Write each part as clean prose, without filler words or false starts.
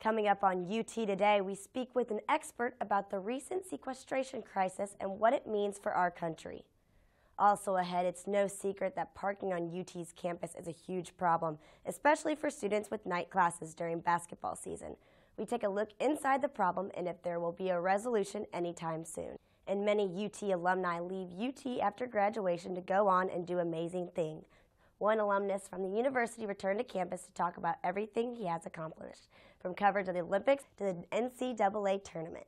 Coming up on UT Today, we speak with an expert about the recent sequestration crisis and what it means for our country. Also ahead, it's no secret that parking on UT's campus is a huge problem, especially for students with night classes during basketball season. We take a look inside the problem and if there will be a resolution anytime soon. And many UT alumni leave UT after graduation to go on and do amazing things. One alumnus from the university returned to campus to talk about everything he has accomplished, from coverage of the Olympics to the NCAA tournament.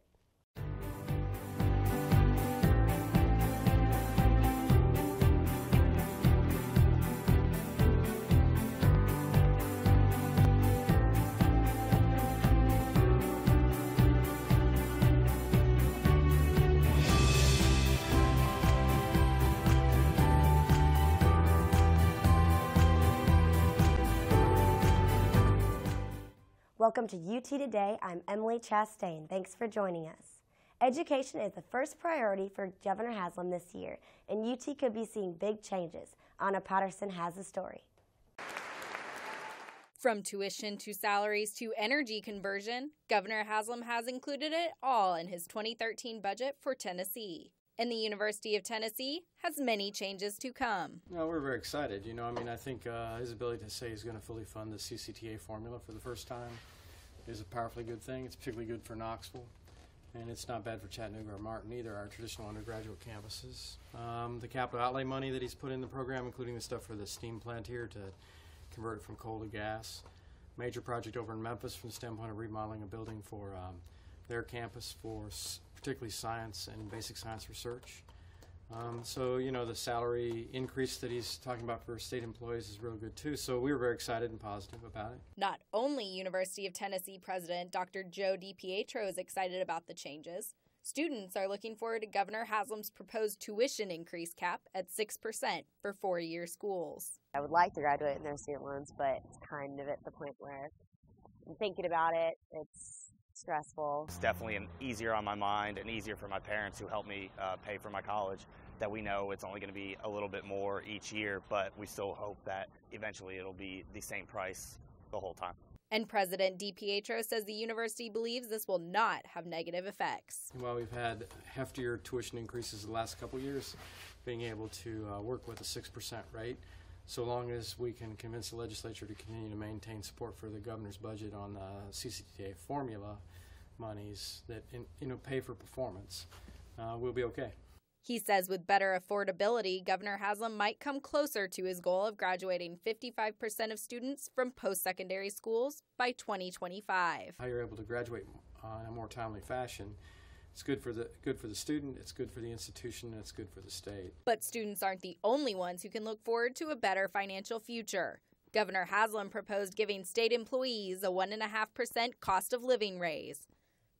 Welcome to UT Today. I'm Emily Chastain. Thanks for joining us. Education is the first priority for Governor Haslam this year, and UT could be seeing big changes. Anna Patterson has the story. From tuition to salaries to energy conversion, Governor Haslam has included it all in his 2013 budget for Tennessee. And the University of Tennessee has many changes to come. No, we're very excited. I think his ability to say he's going to fully fund the CCTA formula for the first time is a powerfully good thing. It's particularly good for Knoxville, and it's not bad for Chattanooga or Martin either, our traditional undergraduate campuses. The capital outlay money that he's put in the program, including the stuff for the steam plant here to convert it from coal to gas. Major project over in Memphis from the standpoint of remodeling a building for their campus for particularly science and basic science research. The salary increase that he's talking about for state employees is real good too. So we were very excited and positive about it. Not only University of Tennessee President Dr. Joe DiPietro is excited about the changes, students are looking forward to Governor Haslam's proposed tuition increase cap at 6% for four-year schools. I would like to graduate in their student loans, but it's kind of at the point where I'm thinking about it. It's stressful. It's definitely easier on my mind and easier for my parents who helped me pay for my college, that we know it's only going to be a little bit more each year, but we still hope that eventually it'll be the same price the whole time. And President DiPietro says the university believes this will not have negative effects. While we've had heftier tuition increases the last couple of years, being able to work with a 6% rate, so long as we can convince the legislature to continue to maintain support for the governor's budget on the CCTA formula monies that pay for performance, we'll be okay. He says with better affordability, Governor Haslam might come closer to his goal of graduating 55% of students from post-secondary schools by 2025. How you're able to graduate in a more timely fashion, it's good for the student, it's good for the institution, and it's good for the state. But students aren't the only ones who can look forward to a better financial future. Governor Haslam proposed giving state employees a 1.5% cost of living raise.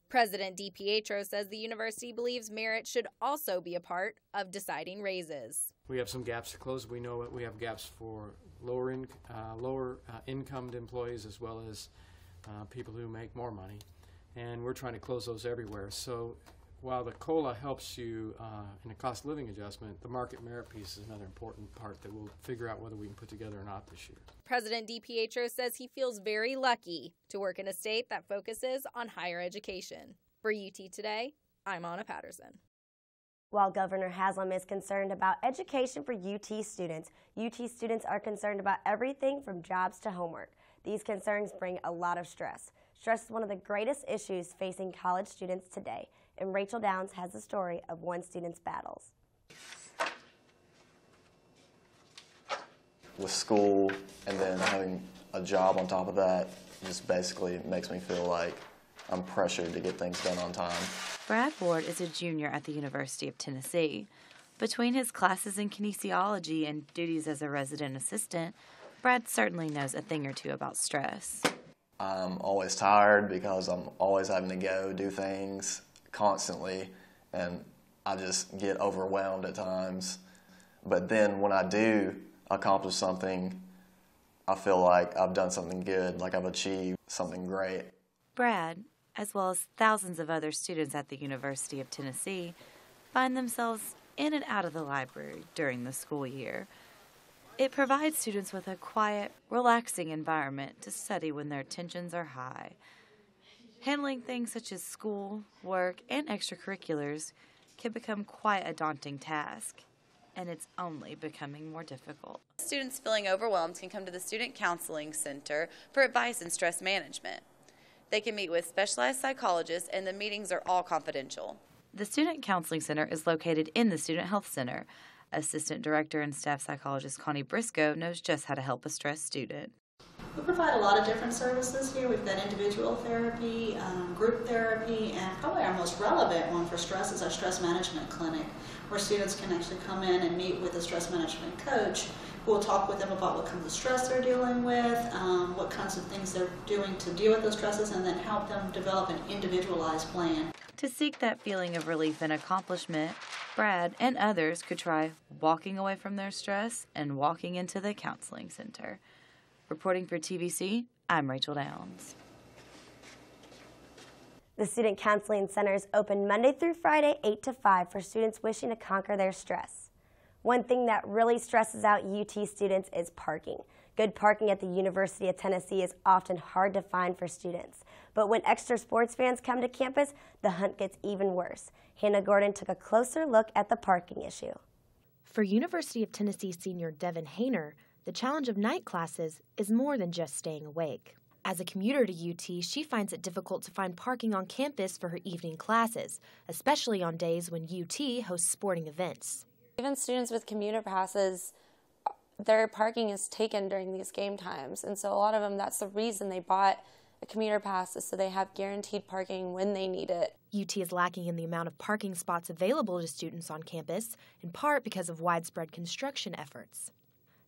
President DiPietro says the university believes merit should also be a part of deciding raises. We have some gaps to close. We know we have gaps for lower incomed employees as well as people who make more money, and we're trying to close those everywhere. So while the COLA helps you in a cost of living adjustment, the market merit piece is another important part that we'll figure out whether we can put together or not this year. President DiPietro says he feels very lucky to work in a state that focuses on higher education. For UT Today, I'm Anna Patterson. While Governor Haslam is concerned about education for UT students are concerned about everything from jobs to homework. These concerns bring a lot of stress. Stress is one of the greatest issues facing college students today, and Rachel Downs has the story of one student's battles. With school and then having a job on top of that, just basically makes me feel like I'm pressured to get things done on time. Brad Ward is a junior at the University of Tennessee. Between his classes in kinesiology and duties as a resident assistant, Brad certainly knows a thing or two about stress. I'm always tired because I'm always having to go do things constantly, and I just get overwhelmed at times. But then when I do accomplish something, I feel like I've done something good, like I've achieved something great. Brad, as well as thousands of other students at the University of Tennessee, find themselves in and out of the library during the school year. It provides students with a quiet, relaxing environment to study when their tensions are high. Handling things such as school, work, and extracurriculars can become quite a daunting task, and it's only becoming more difficult. Students feeling overwhelmed can come to the Student Counseling Center for advice in stress management. They can meet with specialized psychologists, and the meetings are all confidential. The Student Counseling Center is located in the Student Health Center. Assistant Director and Staff Psychologist Connie Briscoe knows just how to help a stressed student. We provide a lot of different services here. We've got individual therapy, group therapy, and probably our most relevant one for stress is our stress management clinic, where students can actually come in and meet with a stress management coach who will talk with them about what kinds of stress they're dealing with, what kinds of things they're doing to deal with those stresses, and then help them develop an individualized plan. To seek that feeling of relief and accomplishment, Brad and others could try walking away from their stress and walking into the counseling center. Reporting for TVC, I'm Rachel Downs. The Student Counseling Center is open Monday through Friday, 8 to 5 for students wishing to conquer their stress. One thing that really stresses out UT students is parking. Good parking at the University of Tennessee is often hard to find for students. But when extra sports fans come to campus, the hunt gets even worse. Hannah Gordon took a closer look at the parking issue. For University of Tennessee senior Devin Hayner, the challenge of night classes is more than just staying awake. As a commuter to UT, she finds it difficult to find parking on campus for her evening classes, especially on days when UT hosts sporting events. Even students with commuter passes, their parking is taken during these game times, and so a lot of them, that's the reason they bought a commuter pass, is so they have guaranteed parking when they need it. UT is lacking in the amount of parking spots available to students on campus, in part because of widespread construction efforts.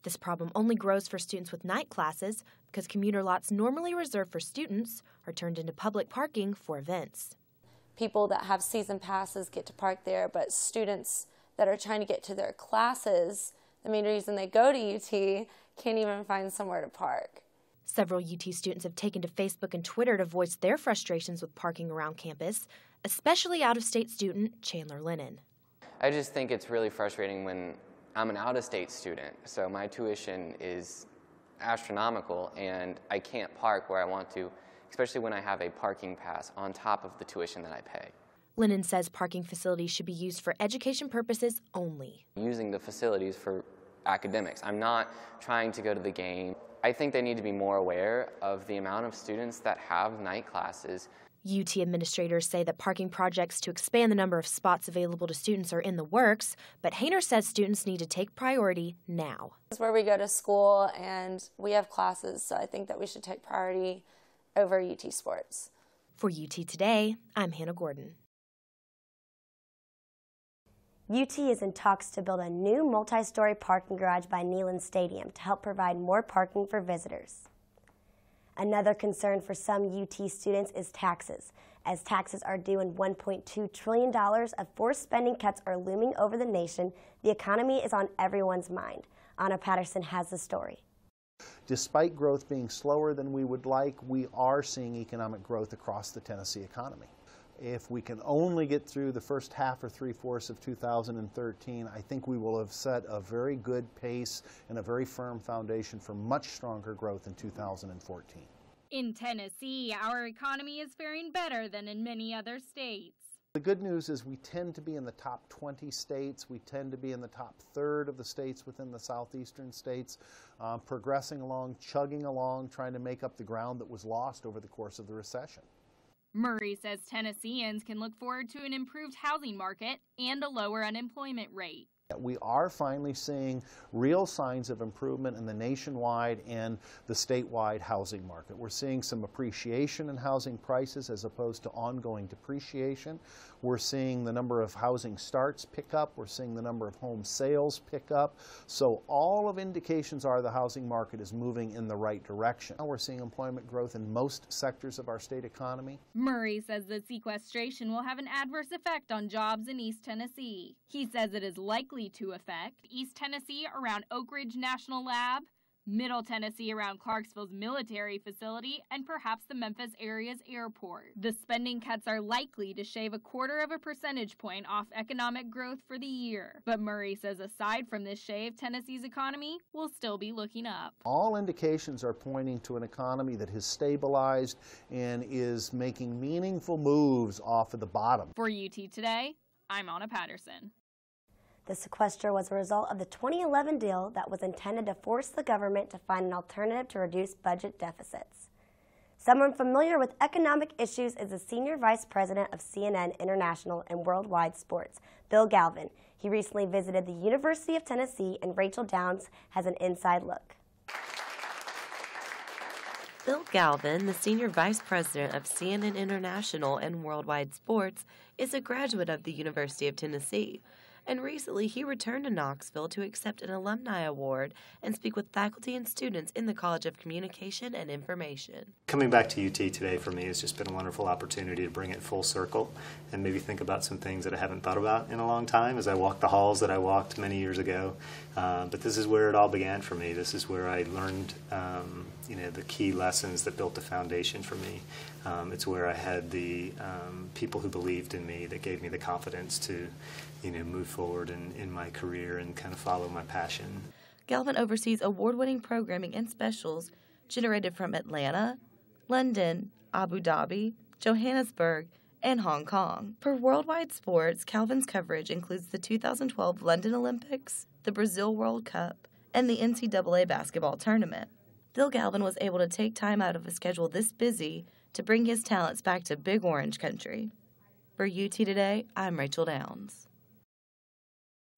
This problem only grows for students with night classes because commuter lots normally reserved for students are turned into public parking for events. People that have season passes get to park there, but students that are trying to get to their classes, the main reason they go to UT, can't even find somewhere to park. Several UT students have taken to Facebook and Twitter to voice their frustrations with parking around campus, especially out-of-state student Chandler Lennon. I just think it's really frustrating when I'm an out-of-state student, so my tuition is astronomical and I can't park where I want to, especially when I have a parking pass on top of the tuition that I pay. Lennon says parking facilities should be used for education purposes only. Using the facilities for academics. I'm not trying to go to the game. I think they need to be more aware of the amount of students that have night classes. UT administrators say that parking projects to expand the number of spots available to students are in the works, but Hayner says students need to take priority now. It's where we go to school and we have classes, so I think that we should take priority over UT sports. For UT Today, I'm Hannah Gordon. UT is in talks to build a new multi-story parking garage by Neyland Stadium to help provide more parking for visitors. Another concern for some UT students is taxes. As taxes are due in $1.2 trillion of forced spending cuts are looming over the nation, the economy is on everyone's mind. Anna Patterson has the story. Despite growth being slower than we would like, we are seeing economic growth across the Tennessee economy. If we can only get through the first half or three-fourths of 2013, I think we will have set a very good pace and a very firm foundation for much stronger growth in 2014. In Tennessee, our economy is faring better than in many other states. The good news is we tend to be in the top 20 states. We tend to be in the top third of the states within the southeastern states, progressing along, chugging along, trying to make up the ground that was lost over the course of the recession. Murray says Tennesseans can look forward to an improved housing market and a lower unemployment rate. We are finally seeing real signs of improvement in the nationwide and the statewide housing market. We're seeing some appreciation in housing prices as opposed to ongoing depreciation. We're seeing the number of housing starts pick up. We're seeing the number of home sales pick up. So all of indications are the housing market is moving in the right direction. We're seeing employment growth in most sectors of our state economy. Murray says the sequestration will have an adverse effect on jobs in East Tennessee. He says it is likely to affect East Tennessee around Oak Ridge National Lab, Middle Tennessee around Clarksville's military facility, and perhaps the Memphis area's airport. The spending cuts are likely to shave 0.25 percentage point off economic growth for the year. But Murray says aside from this shave, Tennessee's economy will still be looking up. All indications are pointing to an economy that has stabilized and is making meaningful moves off of the bottom. For UT Today, I'm Anna Patterson. The sequester was a result of the 2011 deal that was intended to force the government to find an alternative to reduce budget deficits. Someone familiar with economic issues is the Senior Vice President of CNN International and Worldwide Sports, Bill Galvin. He recently visited the University of Tennessee, and Rachel Downs has an inside look. Bill Galvin, the Senior Vice President of CNN International and Worldwide Sports, is a graduate of the University of Tennessee. And recently he returned to Knoxville to accept an alumni award and speak with faculty and students in the College of Communication and Information. Coming back to UT today for me has just been a wonderful opportunity to bring it full circle and maybe think about some things that I haven't thought about in a long time as I walk the halls that I walked many years ago. But this is where it all began for me. This is where I learned the key lessons that built the foundation for me. It's where I had the people who believed in me, that gave me the confidence to move forward in my career and kind of follow my passion. Galvin oversees award-winning programming and specials generated from Atlanta, London, Abu Dhabi, Johannesburg, and Hong Kong. For Worldwide Sports, Galvin's coverage includes the 2012 London Olympics, the Brazil World Cup, and the NCAA basketball tournament. Bill Galvin was able to take time out of a schedule this busy to bring his talents back to Big Orange Country. For UT Today, I'm Rachel Downs.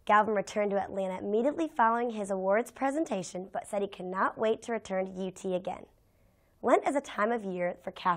Galvin returned to Atlanta immediately following his awards presentation, but said he could not wait to return to UT again. Lent is a time of year for Catholics